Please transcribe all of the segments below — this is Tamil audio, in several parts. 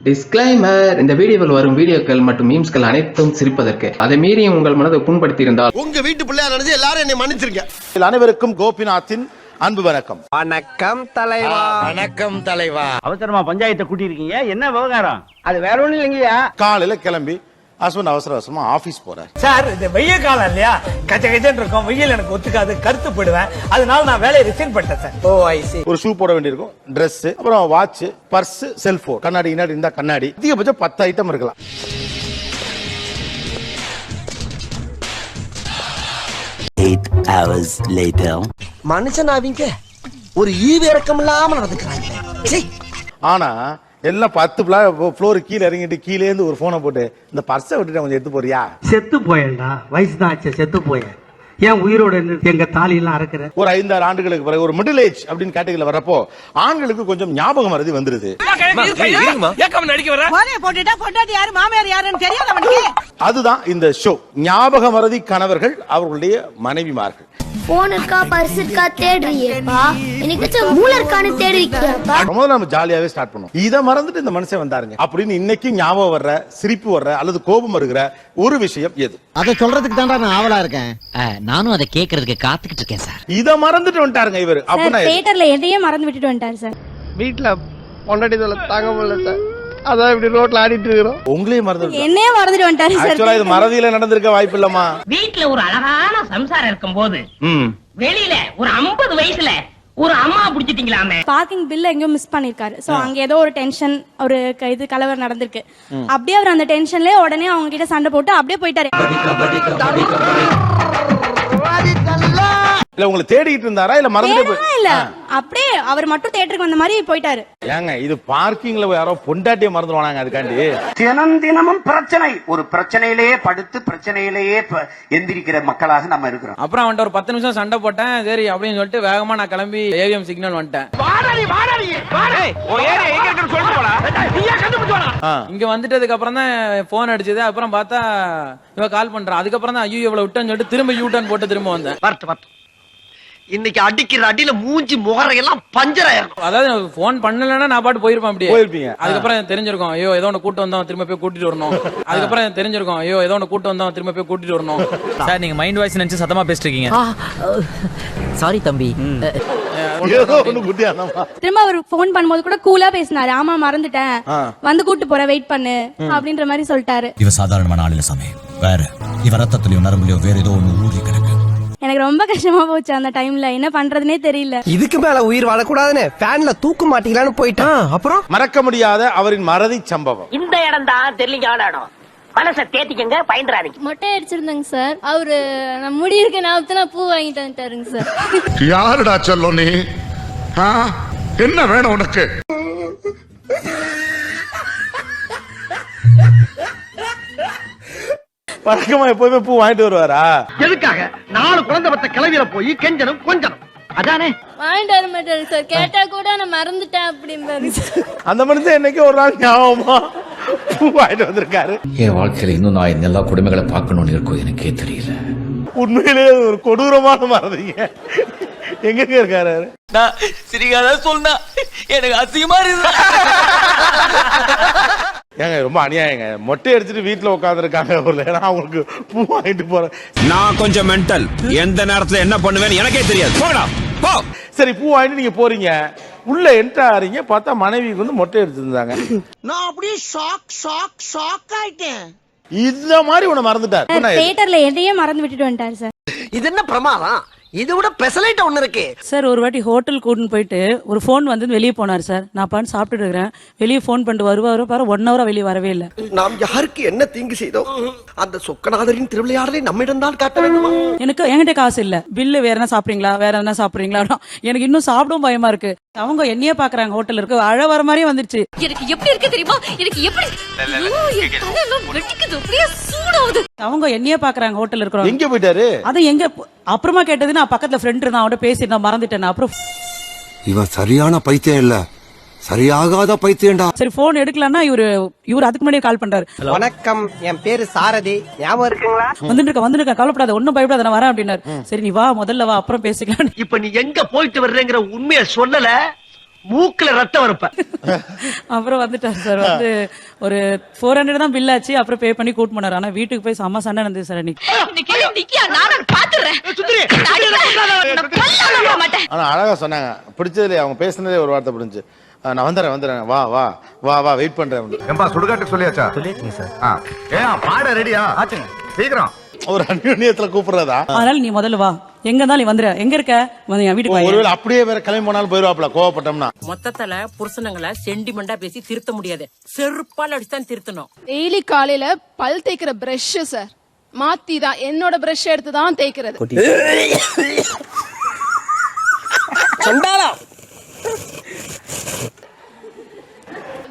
டிஸ்க்ளைமர்: இந்த வீடியோவில் வரும் வீடியோக்கள் மற்றும் மீம்ஸ்கள் அனைத்தும் சிரிப்பதற்கு. அதை மீறி உங்கள் மனதை புண்படுத்தி இருந்தால் உங்க வீட்டு பிள்ளையா நினைச்சு எல்லாரும் என்னை மன்னிச்சிருக்க. அனைவருக்கும் கோபிநாத்தின் அன்பு வணக்கம். வணக்கம் தலைவா. வணக்கம் தலைவா. அவசரமா பஞ்சாயத்தை கூட்டி இருக்கீங்க, என்ன விவகாரம்? அது வேற ஒண்ணும் இல்லைங்கய்யா. காலையில கிளம்பி ஹஸ்பண்ட் அவசர அவசரமா ஆபீஸ் போறாரு. சார், இந்த வெய்ய காலம் இல்லையா, கச்ச கச்சன்னு இருக்கும், வெயில் எனக்கு ஒத்துக்காது, கருத்து போயிடுவேன், அதனால நான் வேலையை ரிசைன் பண்ணிட்டேன் சார். ஓ ஐ சி. ஒரு ஷூ போட வேண்டியிருக்கும், Dress, அப்புறம் வாட்ச், பர்ஸ், செல்போன், கண்ணாடி இருந்தா கண்ணாடி, அதிகபட்சம் 10 ஐட்டம் இருக்கலாம். மனுஷன் அவங்க ஒரு ஈவிரக்கம் இல்லாம நடந்துக்கிறாங்க. ஆனா எல்லாம் 10 ஃப்ளோர் கீழே இறங்கிட்டு கீழே இருந்து ஒரு போனை போட்டு இந்த பர்ஸை விட்டுட்டு கொஞ்சம் எடுத்து போறியா? செத்து போயேன்டா, வயசுதான் ஆச்சு, செத்து போயேன். ஏன் உயிரோட எங்க தாலி எல்லாம் அறக்குற? ஒரு 5-6 ஆண்டுகளுக்கு பிறகு ஒரு மிடில் ஏஜ் அப்படின்னு கேட்டகரியில வரப்போ ஆண்களுக்கு கொஞ்சம் ஞாபகம் மறதி வந்துருது. அதுதான் இந்த ஷோ. ஞாபக மறதி கணவர்கள், அவர்களுடைய மனைவிமார்கள். போன் இருக்கா, பர்ஸ் இருக்கா தேடுறியேப்பா, எனக்கு மூளை இருக்கான்னு தேடுறியேப்பா. முதல்ல நம்ம ஜாலியாவே ஸ்டார்ட் பண்ணுவோம். இத மறந்துட்டு இந்த மனுஷன் வந்தாருங்க அப்படின்னு இன்னைக்கு ஞாபகம் வர்ற, சிரிப்பு வர்ற அல்லது கோபம் வருகிற ஒரு விஷயம் எது? அத சொல்றதுக்கு தான்டா நான் ஆவலா இருக்கேன். நானும் அதை கேக்குறதுக்கு காத்துக்கிட்டு இருக்கேன் சார். இத மறந்துட்டு வந்துட்டாருங்க இவர். அப்படின்னா தியேட்டர்ல எதையே மறந்து விட்டுட்டு வந்துட்டாரு சார். வீட்டுல பொண்டாட்டி தாங்க முடியல சார், அதான் இப்படி ரோட்ல ஆடிட்டு இருக்கிறோம். உங்களே மறந்து என்னையே மறந்துட்டு வந்துட்டாரு சார். ஆக்சுவலா இது மறதியில நடந்திருக்க வாய்ப்பு இல்லம்மா. வீட்டுல ஒரு அழகான சம்சாரம் இருக்கும் போது வெளியில ஒரு 50 வயசுல ஒரு அம்மா புடிச்சிட்டீங்களாமே. பார்க்கிங் பில் எங்கேயோ மிஸ் பண்ணிருக்காரு. சோ அங்க ஏதோ ஒரு டென்ஷன், ஒரு இது கலவரம் நடந்திருக்கு. அப்படியே அவர் அந்த டென்ஷன்லயே உடனே அவங்க கிட்ட சண்டை போட்டு அப்படியே போயிட்டாரு. இல்ல உங்களை தேடிட்டு இருந்தாரா இல்ல மறந்துட்டு? இல்ல, அப்படியே அவர் மட்டும் தியேட்டருக்கு வந்த மாதிரி போயிட்டாரு. ஏங்க இது பார்க்கிங்ல யாரோ பொண்டாட்டிய மறந்துடுவாங்க அதுக்காண்டி. தினமும் பிரச்சனை, ஒரு பிரச்சனையிலேயே படுத்து பிரச்சனையிலேயே எந்திரிக்கிற மக்களாக நம்ம இருக்கிறோம். அப்புறம் அவன்கிட்ட ஒரு 10 நிமிஷம் சண்டை போட்டேன், சரி அப்படின்னு சொல்லிட்டு வேகமா நான் கிளம்பி ஏவிஎம் சிக்னல் வந்துட்டேன். இங்க வந்துட்டதுக்கு அப்புறம் தான் போன் அடிச்சது. அப்புறம் பார்த்தா இவன் கால் பண்றான். அதுக்கப்புறம் தான் ஐயோ இவ்வளவு விட்டேன்னு சொல்லிட்டு திரும்ப யூ-டர்ன் போட்டு திரும்ப வந்தேன். இன்னைக்கு அடிக்கிற அடியில மூஞ்சி முகரையெல்லாம் பஞ்சர் ஆயிரும். அதாவது போன் பண்ணலன்னா நான் பாட்டு போயிருப்பேன். அப்படியே போயிருப்பீங்க. அதுக்கப்புறம் தெரிஞ்சிருக்கும் ஐயோ ஏதோ ஒன்று கூட்டு வந்தோம், திரும்ப போய் கூட்டிட்டு வரணும். அதுக்கப்புறம் தெரிஞ்சிருக்கும் ஐயோ ஏதோ ஒன்று கூட்டு வந்தோம், திரும்ப போய் கூட்டிட்டு வரணும். சார், நீங்க மைண்ட் வாய்ஸ் நினைச்சு சத்தமா பேசிட்டு இருக்கீங்க. சாரி தம்பி. திரும்ப அவர் போன் பண்ணும்போது கூட கூலா பேசினாரு. ஆமா மறந்துட்டேன், வந்து கூட்டு போற, வெயிட் பண்ணு அப்படின்ற மாதிரி சொல்லிட்டாரு. இவ சாதாரணமான ஆளில சமயம் வேற, இவ ரத்தத்திலயோ நரம்புலயோ வேற ஏதோ ஒண்ணு ஊறி கிடக்கு. எனக்கு ரொம்ப கஷ்டமா போச்சு அந்த டைம்ல, என்ன பண்றதுனே தெரியல. இதுக்கு மேல உயிர் வாழக்கூடாதுன்னு ஃபேன்ல தூக்க மாட்டீங்களான்னு போயிட்டான். அப்புறம் மறக்க முடியாத அவரின் மறதி சம்பவம். இந்த இடம் தான் தெரியலீங்க இடம். மனசை தேத்திக்கங்க, பயந்துறாதீங்க. மொட்டை அடிச்சிருந்தேங்க சார். அவரு நான் முடி இருக்க ஞாபகத்துல பூ வாங்கிட்டு வந்துட்டாருங்க சார். யாருடா சொல்லு நீ? என்ன வேணும் உனக்கு? பழக்கமா எப்பவுமே பூ வாங்கிட்டு வருவாரா? எதுக்காக 4 குழந்தை பத்த கிளவியில போய் கெஞ்சனும் கொஞ்சனும் அதானே வாங்கிட்டு வர மாட்டாரு சார். கேட்டா கூட நான் மறந்துட்டேன் அப்படிம்பாரு சார். அந்த மனுஷன் என்னைக்கு ஒரு நாள் ஞாபகமா பூ வாங்கிட்டு வந்திருக்காரு. என் வாழ்க்கையில இன்னும் நான் எல்லா குடும்பங்களை பார்க்கணும்னு இருக்கும் எனக்கே தெரியல. உண்மையிலேயே ஒரு கொடூரமான மறதிங்க. எங்க இருக்காரு? சிரிக்காத சொன்னா எனக்கு அசிங்கமா இருக்கு. ஏங்க ரொம்ப அநியாயங்க. மொட்டை அடிச்சுட்டு வீட்டுல உட்கார்ந்து இருக்காங்க. அவங்களுக்கு பூ வாங்கிட்டு போறேன். நான் கொஞ்சம் மென்டல். எந்த நேரத்துல என்ன பண்ணுவேன்னு எனக்கே தெரியாது. போடா போ. சரி, பூ வாங்கிட்டு நீங்க போறீங்க, உள்ள என்ட்ரு ஆறீங்க, பார்த்தா மனைவிக்கு வந்து மொட்டை எடுத்துருந்தாங்க. நான் அப்படியே ஷாக் ஆயிட்டேன். இந்த மாதிரி உன்னை மறந்துட்டார். தியேட்டர்ல எதையே மறந்து விட்டுட்டு வந்துட்டாரு சார். இது என்ன பிரமாதம்? இதை விட பெசலைட் ஒண்ணு இருக்கு சார். ஒரு வாட்டி ஹோட்டல் கூட்டின்னு போயிட்டு ஒரு போன் வந்து வெளியே போனார் சார். நான் பாட்டு சாப்பிட்டுட்டு இருக்கிறேன், வெளியே போன் பண்ணிட்டு வருவாரு பாரு, 1 ஹவரா வெளியே வரவே இல்லை. நாம் யாருக்கு என்ன தீங்கு செய்தோம்? அந்த சொக்கநாதரின் திருவிளையாடலை நம்மிடம் தான் காட்ட வேண்டுமா? எனக்கு என்கிட்ட காசு இல்ல. பில்லு வேற என்ன சாப்பிடுறீங்களா, வேற என்ன சாப்பிடுறீங்களா? எனக்கு இன்னும் சாப்பிடவும் பயமா இருக்கு. அவங்க என்னையே பாக்குறாங்க, ஹோட்டல் இருக்கு, அழ வர மாதிரியே வந்துருச்சு. எனக்கு எப்படி இருக்கு தெரியுமா? எனக்கு எப்படி சூடாகுது. அவங்க என்னையே பாக்குறாங்க, ஹோட்டல் இருக்கிறோம். எங்க போயிட்டாரு? அது எங்க அப்புறமா கேட்டது, நான் பக்கத்துல ஃப்ரெண்ட் இருந்தா அவன்கிட்ட பேசிட்டு மறந்துட்டேன். அப்புறம் இவன் சரியான பைத்தியம் இல்ல, சரியாகாத பைத்தியம்டா. சரி போன் எடுக்கலன்னா இவரு அதுக்கு முன்னாடியே கால் பண்றாரு. வணக்கம், என் பேரு சாரதி, ஞாபகம் இருக்குங்களா? வந்துட்டு கவலைப்படாத, ஒன்னும் பயப்படாத, நான் வரேன் அப்படின்னாரு. சரி நீ வா, முதல்ல வா, அப்புறம் பேசிக்கலாம். இப்ப நீ எங்க போயிட்டு வர்றேங்கிற உண்மையை சொல்லல, மூக்குல ரத்தம் வரப்ப அப்புறம் வந்துட்டார் சார். வந்து ஒரு 400 தான் பில் ஆச்சு. அப்புறம் பே பண்ணி கூட்டு போனார். ஆனா வீட்டுக்கு போய் செம்ம சண்டை நடந்தது சார் அன்னைக்கு. ஆனா அழகா சொன்னாங்க. பிடிச்சதுல அவங்க பேசுனதே ஒரு வார்த்தை பிடிச்சு. நான் வந்துடுறேன் வா வா வா வா வெயிட் பண்றேன். ஏம்பா சுடுகாட்டுக்கு சொல்லியாச்சா? சொல்லியாச்சுங்க சார். ஏன் பாட ரெடியா? ஆச்சுங்க. சீக்கிரம். ஒரு அந்நியத்துல கூப்பிடுறதா? அதனால நீ முதல்ல வா, எங்க இருந்தாலும் நீ வந்துரு. எங்க இருக்க? வந்து என் வீட்டுக்கு வா. ஒருவேளை அப்படியே வேற கிளம்பி போனாலும் போயிருவாப்ல கோவப்பட்டோம்னா. மொத்தத்துல புருஷனுங்களை சென்டிமெண்டா பேசி திருத்த முடியாது, செருப்பால் அடிச்சுதான் திருத்தணும். டெய்லி காலையில பல் தேய்க்கிற பிரஷ் சார் மாத்தி தான் என்னோட பிரஷ் எடுத்து தான் தேய்க்கிறது.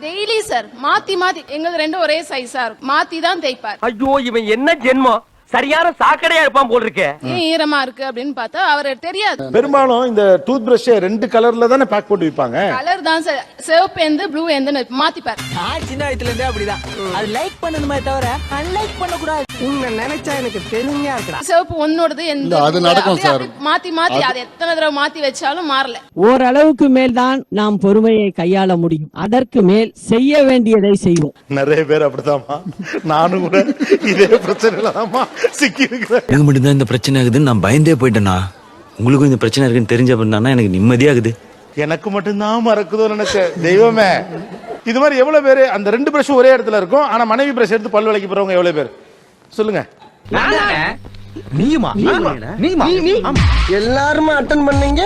டெய்லி சார் மாத்தி மாத்தி எங்களுக்கு ரெண்டும் ஒரே சைஸா இருக்கும், மாத்தி தான் தேய்ப்பார். ஐயோ இவன் என்ன ஜென்மம், சரியான சாக்கடையா இருப்பான் போல் இருக்கே. ஏன் ஈரமா இருக்கு அப்படின்னு பார்த்தா அவரு தெரியாது. பெரும்பாலும் இந்த டூத் பிரஷ் 2 கலர்ல தானே பேக் போட்டு விற்பாங்க. கலர் தான் சார், சிவப்பு எந்த ப்ளூ எந்த மாத்திப்பார். சின்ன வயசுல இருந்தே அப்படிதான். அது லைக் பண்ணணுமே தவிர அன்லைக் பண்ண கூடாது. உன்னை நினைச்சா எனக்கு பெருமையா இருக்குடா. சிவப்பு ஒன்னோடது எந்த அது நடக்கும் சார். மாத்தி மாத்தி அது எத்தனை தடவை மாத்தி வச்சாலும் மாறல. ஓரளவுக்கு மேல் தான் நாம் பொறுமையை கையாள முடியும், அதற்கு மேல் செய்ய வேண்டியதை செய்வோம். நிறைய பேர் அப்படித்தாமா. நானும் கூட இதே பிரச்சனையில தான்மா சிக்கி இருக்கிறேன். எனக்கு மட்டும்தான் இந்த பிரச்சனை ஆகுதுன்னு நான் பயந்தே போயிட்டேனா? உங்களுக்கும் இந்த பிரச்சனை இருக்குன்னு தெரிஞ்ச அப்படின்னா எனக்கு நிம்மதியாகுது. எனக்கு மட்டும்தான் மறக்குதோ நினைச்சேன். தெய்வமே, இது மாதிரி எவ்வளவு பேரு அந்த 2 பிரஷ் ஒரே இடத்துல இருக்கும். ஆனா மனைவி பிரஷ் எடுத்து பல் விளக்கி போறவங்க எவ்வளவு பேர் சொல்லுங்க. எல்லாருமே அட்டன் பண்ணீங்க.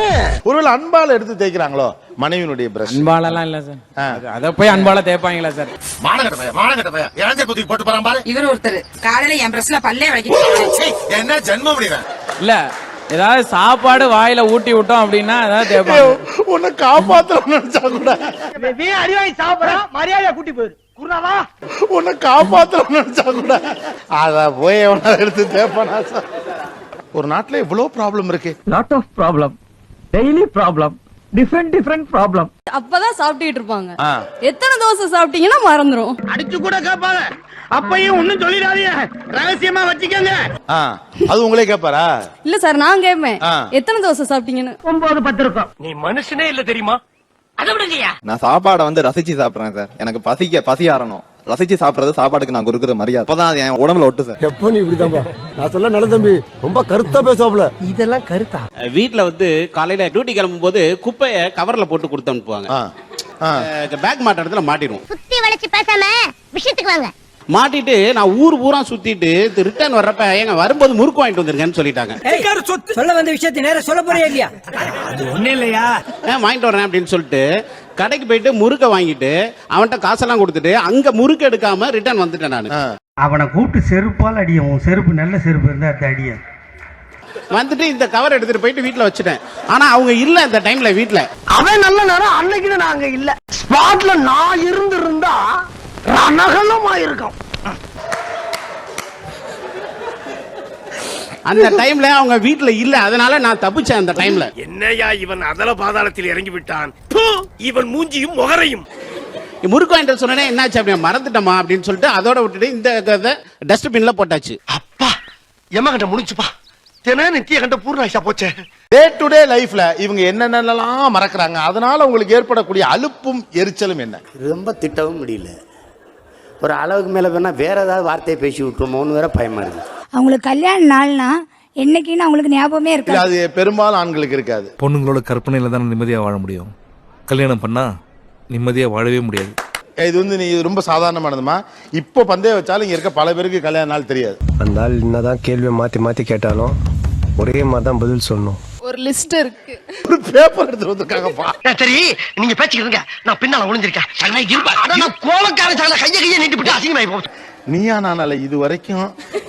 ஒருவேளை அன்பால எடுத்து தேய்க்கிறாங்களோ மனைவியினுடைய பிரஷ்? அன்பாலெல்லாம் இல்ல சார். அத போய் அன்பால தேய்ப்பாங்களா சார்? இவர் ஒருத்தர் காலையில என் பிரஸ்ல பல்லே வளைக்க என்ன ஜென்மம் இல்ல, ஏதாவது சாப்பாடு வாயில ஊட்டி விட்டோம் அப்படின்னா ஏதாவது தேய்ப்பாங்க. உன்னை காப்பாத்தணும்னு நினைச்சா கூட அடிவாய் சாப்பிடறோம், மரியாதையா கூட்டி போயிரு. குருநாதா உன்னை காப்பாத்தணும்னு நினைச்சா கூட அத போய் எவனா எடுத்து தேய்ப்பானா சார்? ஒரு நாட்டுல இவ்வளவு ப்ராப்ளம் இருக்கு. Lot of problem, daily problem, different problem. அப்பதான் சாப்பிட்டுட்டு இருப்பாங்க. எத்தனை தோசை சாப்பிட்டீங்கன்னா மறந்துரும். அடிச்சு கூட கேட்பாங்க. அப்பையும் ஒண்ணும் சொல்லிடாதீங்க, ரகசியமா வச்சுக்கோங்க. அது உங்களே கேட்பாரா? இல்ல சார், நான் கேட்பேன் எத்தனை தோசை சாப்பிட்டீங்கன்னு. 9 10 இருக்கும். நீ மனுஷனே இல்ல தெரியுமா? அதை விடுங்கய்யா. நான் சாப்பாடை வந்து ரசிச்சு சாப்பிடுறேன் சார். எனக்கு பசி ஆறணும். ரசிச்சு சாப்பிடுறது சாப்பாடுக்கு நான் கொடுக்குற மரியாதை. அப்பதான் என் உடம்புல ஒட்டு சார். எப்போ நீ இப்படிதான் நான் சொல்ல நல்ல தம்பி ரொம்ப கருத்தா பேசுவாப்ல. இதெல்லாம் கருத்தா? வீட்டுல வந்து காலையில டியூட்டி கிளம்பும் போது குப்பையை கவர்ல போட்டு கொடுத்து அனுப்புவாங்க. பேக் மாட்ட இடத்துல மாட்டிடுவோம். சுத்தி வளைச்சு பேசாம விஷயத்துக்கு வாங்க. மாட்டிட்டு நான் ஊர் பூரா சுத்திட்டு ரிட்டர்ன் வர்றப்ப எங்க வரும்போது முறுக்கு வாங்கிட்டு வந்துருங்கன்னு சொல்லிட்டாங்க. சொல்ல வந்த விஷயத்தை நேரா சொல்ல போறியா இல்லையா? அது ஒண்ணே இல்லையா, வாங்கிட்டு வரேன் அப்படின்னு சொல்லிட்டு கடைக்கு போயிட்டு முறுக்க வாங்கிட்டு அவன்கிட்ட காசெல்லாம் கொடுத்துட்டு அங்க முறுக்கு எடுக்காம ரிட்டர்ன் வந்துட்டேன் நானு. அவனை கூப்பிட்டு செருப்பால் அடியும். உன் செருப்பு நல்ல செருப்பு இருந்தா அடிய வந்துட்டு இந்த கவர் எடுத்துட்டு போயிட்டு வீட்டுல வச்சுட்டேன். ஆனா அவங்க இல்ல இந்த டைம்ல வீட்டுல. அவன் நல்ல நேரம் அன்னைக்கு நாங்க இல்ல. ஸ்பாட்ல நான் இருந்திருந்தா ரணகலமா இருக்கும். அந்த டைம்ல அவங்க வீட்டுல இல்ல, அதனால நான் தப்பிச்சேன் அந்த டைம்ல. என்னையா இவன் அதல பாதாளத்தில் இறங்கி விட்டான். இவன் மூஞ்சியும் முகரையும். முறுக்கு வாங்கிட்டு சொன்னேன், என்னாச்சு அப்படின்னு மறந்துட்டமா அப்படின்னு சொல்லிட்டு அதோட விட்டுட்டு இந்த டஸ்ட்பின்ல போட்டாச்சு. அப்பா எம்மா கண்ட முடிஞ்சுப்பா. தினம் நித்திய கண்ட பூர்ணாயிஷா போச்சே. டே டு டே லைஃப்ல இவங்க என்னென்னலாம் மறக்கறாங்க, அதனால உங்களுக்கு ஏற்படக்கூடிய அலுப்பும் எரிச்சலும் என்ன? ரொம்ப திட்டவும் முடியல. ஒரு அளவுக்கு மேல வேணா வேற ஏதாவது வார்த்தையை பேசி விட்டுருமோன்னு வேற பயமா இருக்கு. அவங்களுக்கு கல்யாண நாள்னா என்னைக்குன்னு அவங்களுக்கு ஞாபகமே இருக்கு. அது பெரும்பாலும் ஆண்களுக்கு இருக்காது. பொண்ணுங்களோட கற்பனையில தானே நிம்மதியா வாழ முடியும். கல்யாணம் பண்ணா நிம்மதியா வாழவே முடியாது. இது வந்து நீ ரொம்ப சாதாரணமானதுமா. இப்போ பந்தய வச்சாலும் இங்க இருக்க பல பேருக்கு கல்யாண நாள் தெரியாது. அந்த ஆள் என்னதான் கேள்வியை மாத்தி மாத்தி கேட்டாலும் ஒரே மாதிரி தான் பதில் சொல்லணும். ஒரு லிஸ்ட் இருக்கு. ஒரு பேப்பர் எடுத்து வந்திருக்காங்கப்பா. சரி நீங்க பேசிக்கிறீங்க, நான் பின்னால ஒளிஞ்சிருக்கேன். கோவக்கார கையை நீட்டிவிட்டு அசிங்கமாயி போச்சு. நீயா நானால இது வரைக்கும்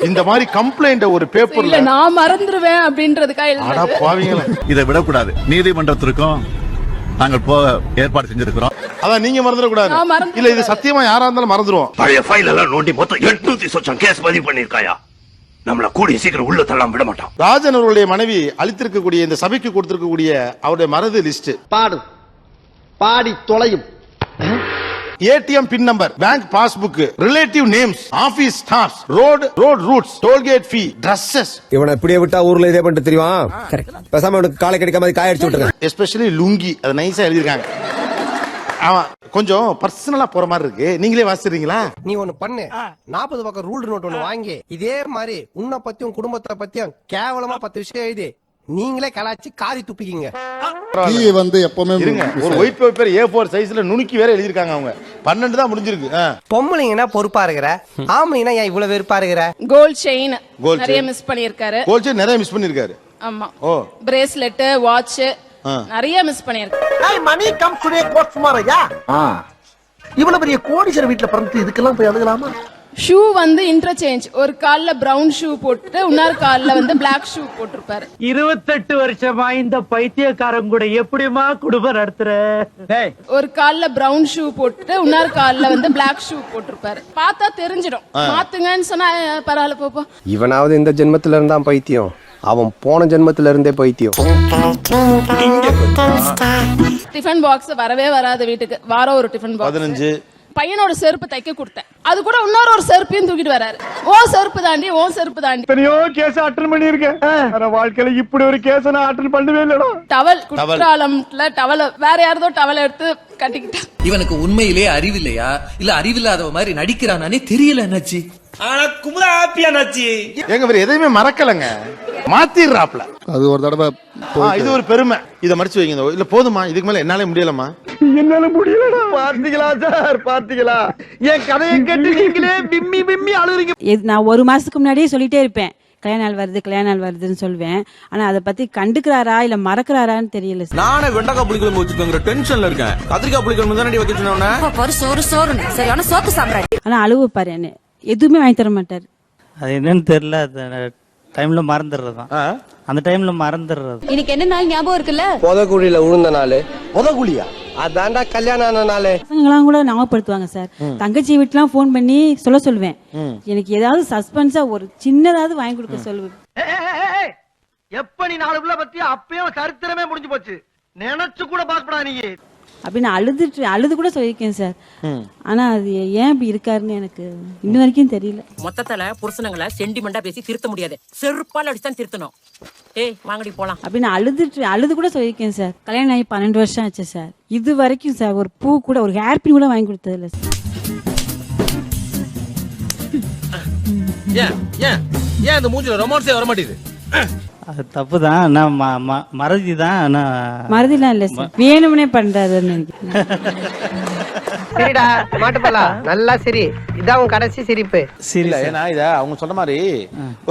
இந்த மாதிரி கம்ப்ளைண்ட் ஒரு பேப்பர்ல நான் மறந்துருவேன் அப்படின்றதுக்காக அட பாவீங்களா. இதை விடக்கூடாது, நீதிமன்றத்திற்கும் நாங்கள் போக ஏற்பாடு செஞ்சிருக்கிறோம். அதான் நீங்க மறந்துட கூடாது. இல்ல இது சத்தியமா யாரா இருந்தாலும் மறந்துடுவோம். பழைய ஃபைல் எல்லாம் நோண்டி மொத்தம் 800 சொச்சம் கேஸ் பதிவு பண்ணிருக்காயா. நம்மள கூடிய சீக்கிரம் உள்ள தள்ளாம விட மாட்டோம். ராஜன் அவருடைய மனைவி அளித்திருக்கக்கூடிய இந்த சபைக்கு கொடுத்திருக்கக்கூடிய அவருடைய மறதி லிஸ்ட் பாடி தொலையும். ATM pin number, bank passbook, relative names, office staffs, road routes, toll gate fee, dresses. இவனை இப்படியே விட்டா ஊர்ல இதே பண்ணிட்டு தெரியும். பேசாம காலை கிடைக்காம காய அடிச்சு விட்டுருங்க. எஸ்பெஷலி லுங்கி, அது நைஸா எழுதிருக்காங்க. அவன் கொஞ்சம் பர்சனலா போற மாதிரி இருக்கு, நீங்களே வாசிடுறீங்களா? நீ ஒண்ணு பண்ணு, 40 பக்கம் ரூல் நோட் ஒண்ணு வாங்கி இதே மாதிரி உன்னை பத்தியும் குடும்பத்தை பத்தியும் கேவலமா 10 விஷயம் எழுதி நீங்களே கலாச்சி காரி துப்பிக்கிங்க. வந்து எப்பவுமே இருங்க, ஒரு ஒயிட் பேப்பர் A4 சைஸ்ல நுணுக்கி வேற எழுதிருக்காங்க அவங்க. 12 தான் முடிஞ்சிருக்கு. பொம்பளைங்கன்னா பொறுப்பா இருக்கிற, ஆம்பளைங்கன்னா ஏன் இவ்வளவு வெறுப்பா இருக்கிற? கோல்ட் செயின் நிறைய மிஸ் பண்ணிருக்காரு. கோல்ட் செயின் நிறைய மிஸ் பண்ணிருக்காரு. ஆமா. ஓ, பிரேஸ்லெட், வாட்ச் நிறைய மிஸ் பண்ணிருக்காரு. மணி கம் டுடே கோட் சுமாரையா? இவ்வளவு பெரிய கோடீஸ்வரர் வீட்டுல பிறந்து இதுக்கெல்லாம் போய் அழுகலாமா? ஷூ வந்து இன்டர்சேஞ்ச், ஒரு கால்ல பிரவுன் ஷூ போட்டுட்டு இன்னொரு கால்ல வந்து பிளாக் ஷூ போட்டிருப்பாரு. 28 வருஷமா இந்த பைத்தியக்காரன் கூட எப்படிமா குடும்பம் நடத்துற? ஒரு கால்ல பிரவுன் ஷூ போட்டுட்டு இன்னொரு கால்ல வந்து பிளாக் ஷூ போட்டிருப்பாரு. பார்த்தா தெரிஞ்சிடும். மாத்துங்கன்னு சொன்னா பரவாயில்ல போப்போம். இவனாவது இந்த ஜென்மத்துல இருந்தா பைத்தியம், அவன் போன ஜென்மத்துல இருந்தே பைத்தியம். டிஃபன் பாக்ஸ் வரவே வராது வீட்டுக்கு. வாரம் ஒரு டிஃபன் பாக்ஸ். 15 பையனோட செருப்பு தைக்க கொடுத்தேன், அது கூட இன்னொரு ஒரு செருப்பையும் தூக்கிட்டு வராரு. ஓ செருப்பு தாண்டி, ஓ செருப்பு தாண்டி. எத்தனையோ கேஸ் அட்டெண்ட் பண்ணிருக்கேன், ஆனா வாழ்க்கையில இப்படி ஒரு கேஸ் நான் அட்டெண்ட் பண்ணவே இல்லடா. டவல் குற்றாலம்ல டவல் வேற யாரதோ டவல் எடுத்து கட்டிக்கிட்டான். இவனுக்கு உண்மையிலே அறிவில்லையா இல்ல அறிவில்லாத மாதிரி நடிக்கிறானே தெரியல என்னாச்சு. ஆனா குமுதா ஹாப்பியா நாச்சி. எங்க வேற எதையுமே மறக்கலங்க, மாத்திடுறாப்ல. அது ஒரு தடவை இது ஒரு பெருமை. இத மடிச்சு வைங்க. இல்ல போதுமா, இதுக்கு மேல என்னால முடியலமா? என்னால முடியலடா. பாத்தீங்களா சார், பாத்தீங்களா என் கதையை கேட்டு நீங்களே பிம்மி பிம்மி அழுறீங்க. நான் ஒரு மாசத்துக்கு முன்னாடியே சொல்லிட்டே இருப்பேன், கல்யாண நாள் வருது கல்யாண நாள் வருதுன்னு சொல்லுவேன். ஆனா அதை பத்தி கண்டுக்கிறாரா இல்ல மறக்கிறாரான்னு தெரியல. நானே வெண்டைக்காய் புளிக்குழம்பு வச்சுக்கோங்கிற டென்ஷன்ல இருக்கேன். கத்திரிக்காய் புளிக்குழம்பு தானே வைக்க சொன்னேன். சோறு சோறு சரியான சோத்து சாப்பிடாரு. ஆனா அழுவுப்பாரு, என்ன எதுவுமே வாங்கி தர மாட்டாரு. அது என்னன்னு தெரியல, அது டைம்ல மறந்துடுறதுதான். அந்த டைம்ல மறந்துடுறது. இன்னைக்கு என்ன நாள் ஞாபகம் இருக்குல்ல? புதகுழியில உழுந்த நாள். புதகுழியா? அதான்டா கல்யாணம் ஆன நாள். பசங்களாம் கூட ஞாபகப்படுத்துவாங்க சார். தங்கச்சி வீட்டுலாம் போன் பண்ணி சொல்லுவேன். எனக்கு ஏதாவது சஸ்பென்ஸா ஒரு சின்னதாவது வாங்கி கொடுக்க சொல்லுவேன். எப்ப நீ 4 பிள்ளை பத்தி அப்பயும் சரித்திரமே முடிஞ்சு போச்சு, நினைச்சு கூட பாக்கப்படா நீ அப்படின்னு அழுது கூட சொல்லியிருக்கேன் சார். ஆனா அது ஏன் இப்படி இருக்காருன்னு எனக்கு இன்ன வரைக்கும் தெரியல. மொத்தத்துல புருஷனங்களை சென்டிமெண்டா பேசி திருத்த முடியாது, செருப்பால் அடிச்சுதான் திருத்தணும். ஏய் வாங்கடி போலாம் அப்படின்னு அழுது கூட சொல்லியிருக்கேன் சார். கல்யாணம் ஆகி 12 வருஷம் ஆச்சு சார். இது வரைக்கும் சார் ஒரு பூ கூட, ஒரு ஹேர் பின் கூட வாங்கி கொடுத்தது இல்ல சார். ஏன் இந்த மூஞ்சில ரொமான்ஸே வர மாட்டேங்குது? அது தப்புதான், நான் மறதிதான். மறதிலாம் இல்ல சார், வேணும்னே பண்றாருன்னு சரிடா மாட்டுப்பலா, நல்லா சரி. இதான் உன் கடைசி சிரிப்பு. இல்ல, ஏன்னா இத அவங்க சொன்ன மாதிரி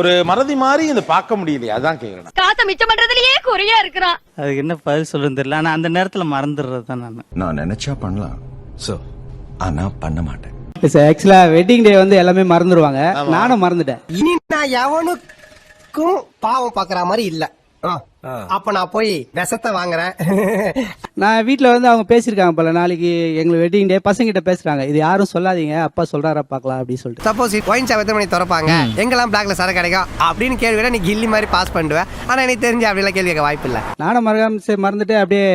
ஒரு மறதி மாதிரி இத பார்க்க முடியலையே, அதான் கேக்குறேன். காசை மிச்சம் பண்றதுலயே குறியா இருக்கிறான். அதுக்கு என்ன பதில் சொல்லுன்னு தெரியல. ஆனா அந்த நேரத்துல மறந்துடுறது தான் நான் நினைச்சா பண்ணலாம் சோ, ஆனா பண்ண மாட்டேன். ஆக்சுவலா வெட்டிங் டே வந்து எல்லாமே மறந்துடுவாங்க, நானும் மறந்துட்டேன். இனி நான் எவனுக்கும் பாவம் பாக்குற மாதிரி இல்ல. அப்ப நான் போய் விஷத்தை வாங்குறேன். நான் வீட்டுல வந்து அவங்க பேசிருக்காங்க போல, நாளைக்கு எங்களுக்கு வெட்டிங் டே, பசங்கிட்ட பேசுறாங்க, இது யாரும் சொல்லாதீங்க, அப்பா சொல்றாரா பாக்கலாம் அப்படின்னு சொல்லிட்டு. சப்போஸ் ஒயின் ஷாப் எத்தனை மணி திறப்பாங்க, எங்கெல்லாம் பிளாக்ல சரக்கு கிடைக்கும் அப்படின்னு கேள்வி நீ கில்லி மாதிரி பாஸ் பண்ணுவேன். ஆனா எனக்கு தெரிஞ்சு அப்படிலாம் கேள்வி கேட்க வாய்ப்பு இல்ல. நானும் மறந்துட்டு அப்படியே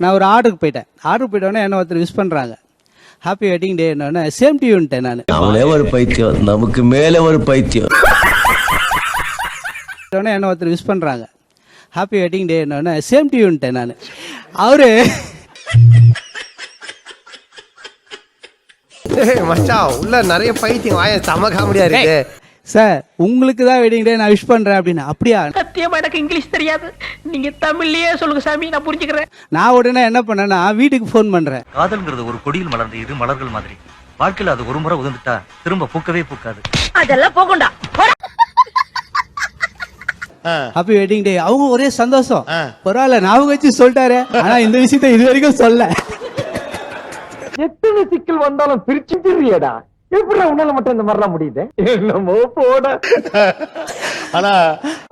நான் ஒரு ஆர்டருக்கு போயிட்டோன்னே என்ன ஒருத்தர் விஷ் பண்றாங்க, ஹாப்பி வெட்டிங் டே. என்ன சேம் டு யூன்ட்டேன் நான். அவளே ஒரு பைத்தியம், நமக்கு மேல ஒரு பைத்தியம். என்ன ஒருத்தர் விஷ் பண்றாங்க, ஹாப்பி வெட்டிங் டே. என்ன சேம் டு யூன்ட்டேன் நான். அவரு மச்சான் உள்ள நிறைய பைத்தியம் வாய செம காமெடியா இருக்கு. சார் உங்களுக்கு தான் வெட்டிங் டே, நான் விஷ் பண்றேன் அப்படின்னு. அப்படியா? சத்தியமா எனக்கு இங்கிலீஷ் தெரியாது, நீங்க தமிழ்லயே சொல்லுங்க சாமி, நான் புரிஞ்சுக்கிறேன். நான் உடனே என்ன பண்ணேன்னா வீட்டுக்கு போன் பண்றேன். காதல்ங்கிறது ஒரு கொடியில் மலர்ந்து இது மலர்கள் மாதிரி, வாழ்க்கையில அது ஒரு முறை உதிர்ந்துட்டா திரும்ப பூக்கவே பூக்காது. அதெல்லாம் போகும்டா. Happy wedding day. அவங்க ஒரே சந்தோஷம், பரவாயில்ல ஞாபகம் வச்சு சொல்லிட்டாரு. ஆனா இந்த விஷயத்த இது வரைக்கும் சொல்ல. எத்தனை சிக்கல் வந்தாலும் பிரிச்சு பிரியடா, எப்படி உன்னால மட்டும் இந்த மாதிரிலாம் முடியுது? என்னமோ போட. ஆனா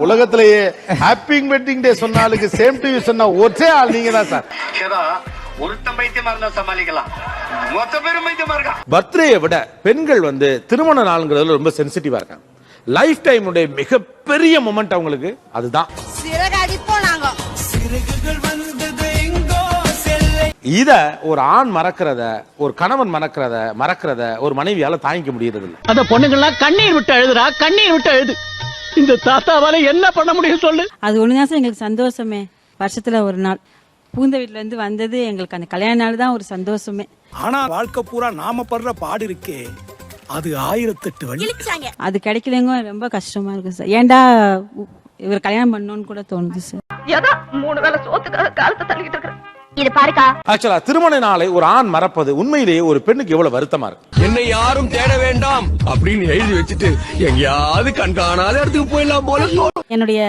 உலகத்திலேயே ஹாப்பி வெட்டிங் டே சொன்ன ஆளுக்கு சேம் டு யூ சொன்ன ஒரே ஆள் நீங்க தான் சார். ஒருத்தன் பைத்தியமா இருந்தா சமாளிக்கலாம், மொத்த பேரும் பைத்தியமா இருக்கா. பர்த்டேயை விட பெண்கள் வந்து திருமண நாளுங்கிறதுல ரொம்ப சென்சிட்டிவா இருக்காங்க. லைஃப் டைம் உடைய மிகப்பெரிய மொமெண்ட் அவங்களுக்கு அதுதான். இத ஒரு ஆண் மறக்கிறத, ஒரு கணவன் மறக்கிறத ஒரு மனைவியால தாங்கிக்க முடியறது இல்ல. அந்த பொண்ணுங்கெல்லாம் கண்ணீர் விட்டு அழுதுறா, கண்ணீர் விட்டு அழுது. இந்த தாத்தாவால என்ன பண்ண முடியும் சொல்லு? அது ஒண்ணுதான் சார் எங்களுக்கு சந்தோஷமே, வருஷத்துல ஒரு நாள். பூந்த வீட்ல இருந்து வந்தது எங்களுக்கு அந்த கல்யாண நாள் தான் ஒரு சந்தோஷமே. ஆனா வாழ்க்கை பூரா நாம படுற பாடு இருக்கே அது 1008 வழி. அது கிடைக்கலங்க ரொம்ப கஷ்டமா இருக்கு சார். ஏன்டா இவர் கல்யாணம் பண்ணணும்னு கூட தோணுது சார். ஏதோ 3 வேளை சோத்துக்காக காலத்தை தள்ளிக்கிட்டு இருக்கேன். இது பாருக்கா. ஆக்சுவலா திருமண நாளை ஒரு ஆண் மறப்பது உண்மையிலேயே ஒரு பெண்ணுக்கு எவ்வளவு வருத்தமா இருக்கு. என்னை யாரும் தேட வேண்டாம் அப்படின்னு எழுதி வச்சுட்டு எங்கேயாவது கண்காணாத இடத்துக்கு போயிடலாம் போல. என்னுடைய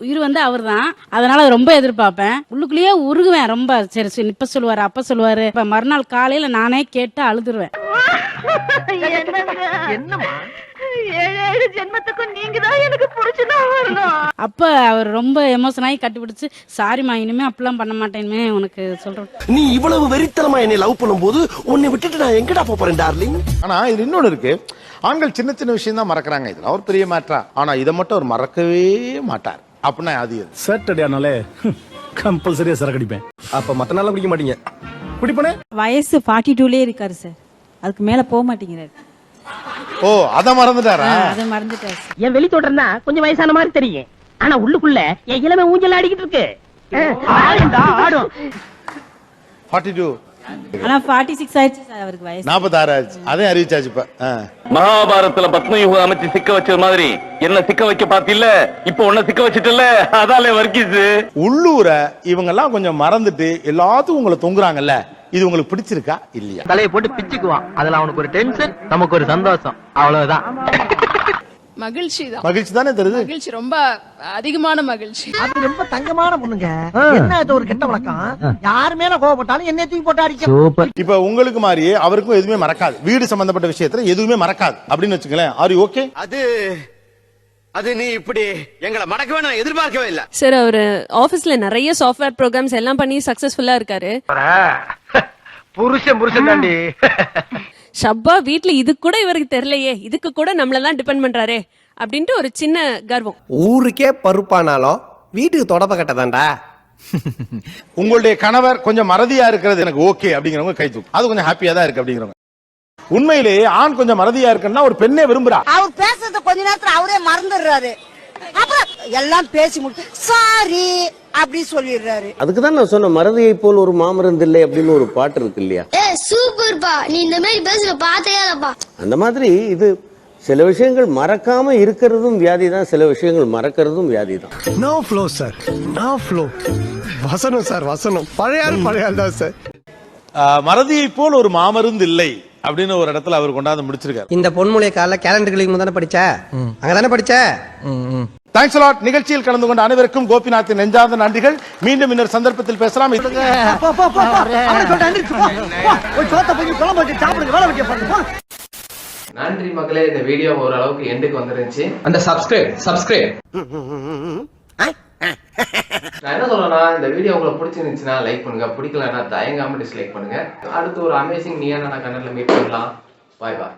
உயிர் வந்து அவர் தான், அதனால ரொம்ப எதிர்பார்ப்பேன். உள்ளுக்குள்ளேயே உருகுவேன் ரொம்ப. சரி இப்ப சொல்லுவாரு அப்ப சொல்லுவாரு. இப்ப மறுநாள் காலையில நானே கேட்டு அழுதுருவேன். என்னமா 7 ஜென்மத்துக்கும் நீங்க தான் எனக்கு புடிச்சுதான் வரணும். அப்ப அவர் ரொம்ப எமோஷன் ஆகி கட்டிப்பிடிச்சு, சாரிமா இனிமே அப்படிலாம் பண்ண மாட்டேன்னு உனக்கு சொல்றேன். நீ இவ்வளவு வெறித்தனமா என்னை லவ் பண்ணும்போது உன்னை விட்டுட்டு நான் எங்கடா போறேன் டார்லிங். ஆனா இது இன்னொன்னு இருக்கு. ஆண்கள் சின்ன சின்ன விஷயம் தான் மறக்கறாங்க. இதுல அவர் பெரிய மாற்றா. ஆனா இதை மட்டும் அவர் மறக்கவே மாட்டார். அப்படின்னா அது சாட்டர்டேனாலே கம்பல்சரியா சரக்கடிப்பேன். அப்ப மத்த நாள குடிக்க மாட்டீங்க. குடிப்பனே. வயசு 42லயே இருக்காரு சார். அதுக்கு மேல போக மாட்டேங்கிறாரு. ஓ அத மறந்துட்டாரா? அதை மறந்துட்டாரு. என் வெளி தோற்றம்னா கொஞ்சம் வயசான மாதிரி தெரியும். ஆனா உள்ளுக்குள்ள என் இளமை ஊஞ்சல் ஆடிக்கிட்டு இருக்கு. ஆடும். 42. ஆனா 46 ஆயிடுச்சு சார் அவருக்கு வயசு. 46 ஆயிடுச்சு. அதே அறிவிச்சாச்சு இப்ப. மகாபாரதத்துல பத்மயுகம் அமைச்சு சிக்க வச்ச மாதிரி என்ன சிக்க வைக்க பாத்தில்ல, இப்ப உன்ன சிக்க வச்சிட்டல, அதாலே வர்க்கீஸ். உள்ளூர இவங்க எல்லாம் கொஞ்சம் மறந்துட்டு எல்லாத்துக்கும் உங்களை தொங்குறாங்கல்ல, இது உங்களுக்கு பிடிச்சிருக்கா இல்லையா? தலையை போட்டு பிச்சுக்குவான். அதுல அவனுக்கு ஒரு டென்ஷன், நமக்கு ஒரு சந்தோஷம், அவ்வளவுதான். மகிழ்ச்சி தான். மகிழ்ச்சி தானே தருது. மகிழ்ச்சி ரொம்ப அதிகமான மகிழ்ச்சி. அது ரொம்ப தங்கமான பொண்ணுங்க. என்ன இது ஒரு கெட்ட வழக்கம். யார் மேல கோவப்பட்டாலும் என்ன தூக்கி போட்டு அடிக்கும். இப்ப உங்களுக்கு மாதிரியே அவருக்கும் எதுவுமே மறக்காது. வீடு சம்பந்தப்பட்ட விஷயத்துல எதுவுமே மறக்காது அப்படின்னு வச்சுங்களேன். Are you okay? அது நீ இப்படி எங்களை மடக்கவே நான் எதிர்பார்க்கவே இல்ல. சார் அவரு ஆபீஸ்ல நிறைய சாஃப்ட்வேர் ப்ரோக்ராம்ஸ் எல்லாம் பண்ணி சக்சஸ்ஃபுல்லா இருக்காரு. புருஷன் தாண்டி. ஷப்பா வீட்ல இது கூட இவருக்கு தெரியலையே, இதுக்கு கூட நம்மளதான் டிபெண்ட் பண்றாரே அப்படின்ட்டு ஒரு சின்ன கர்வம். ஊருக்கே பருப்பானாலும் வீட்டுக்கு தொடப்ப கட்டதாண்டா. உங்களுடைய கணவர் கொஞ்சம் மறதியா இருக்கிறது எனக்கு ஓகே அப்படிங்கிறவங்க கை தூக்கு. அது கொஞ்சம் ஹாப்பியா தான் இருக்கு அப்படிங்கிறவங்க. உண்மையிலேயே ஆண் கொஞ்சம் மறதியா இருக்குன்னா ஒரு பெண்ணே விரும்புறா. அவர் பேசுறது கொஞ்ச நேரத்துல அவரே மறந்துடுறாரு. அப்புறம் எல்லாம் பேசி முடிச்சு சாரி அப்படி சொல்லிடுறாரு. அதுக்குதான் நான் சொன்ன மறதியை போல் ஒரு மாமருந்து இல்லை அப்படின்னு ஒரு பாட்டு இருக்கு இல்லையா? சூப்பர்ப்பா, நீ இந்த மாதிரி பேசுற பாத்தையாலப்பா. அந்த மாதிரி இது சில விஷயங்கள் மறக்காம இருக்கிறதும் வியாதி தான், சில விஷயங்கள் மறக்கிறதும் வியாதி தான். No flow sir, no flow. வசனம் சார் வசனம். பழைய தான் சார். மறதியை போல் ஒரு மாமருந்து இல்லை அப்படின்னு ஒரு இடத்துல அவர் கொண்டாந்து முடிச்சிருக்காரு. இந்த பொன்மொழியை காலைல கேலண்டர் கிளிக் தானே படிச்ச, அங்கதானே படிச்ச. Thanks lot. நிகழ்ச்சியில் கலந்து கொண்ட அனைவருக்கும் கோபிநாத்தின் நெஞ்சார்ந்த நன்றிகள். மீண்டும் இன்னொரு சந்தர்ப்பத்தில் பேசலாம். நன்றி மக்களே. இந்த வீடியோ ஓரளவுக்கு எண்டுக்கு வந்துருந்துச்சு. அந்த சப்ஸ்கிரைப் நான் என்ன சொல்றேன்னா, இந்த வீடியோ உங்களுக்கு பிடிச்சிருந்துச்சுன்னா லைக் பண்ணுங்க, பிடிக்கலன்னா தயங்காம டிஸ்லைக் பண்ணுங்க. அடுத்து ஒரு அமேசிங் நீயான கண்ணன்ல மீட் பண்ணலாம். பாய் பாய்.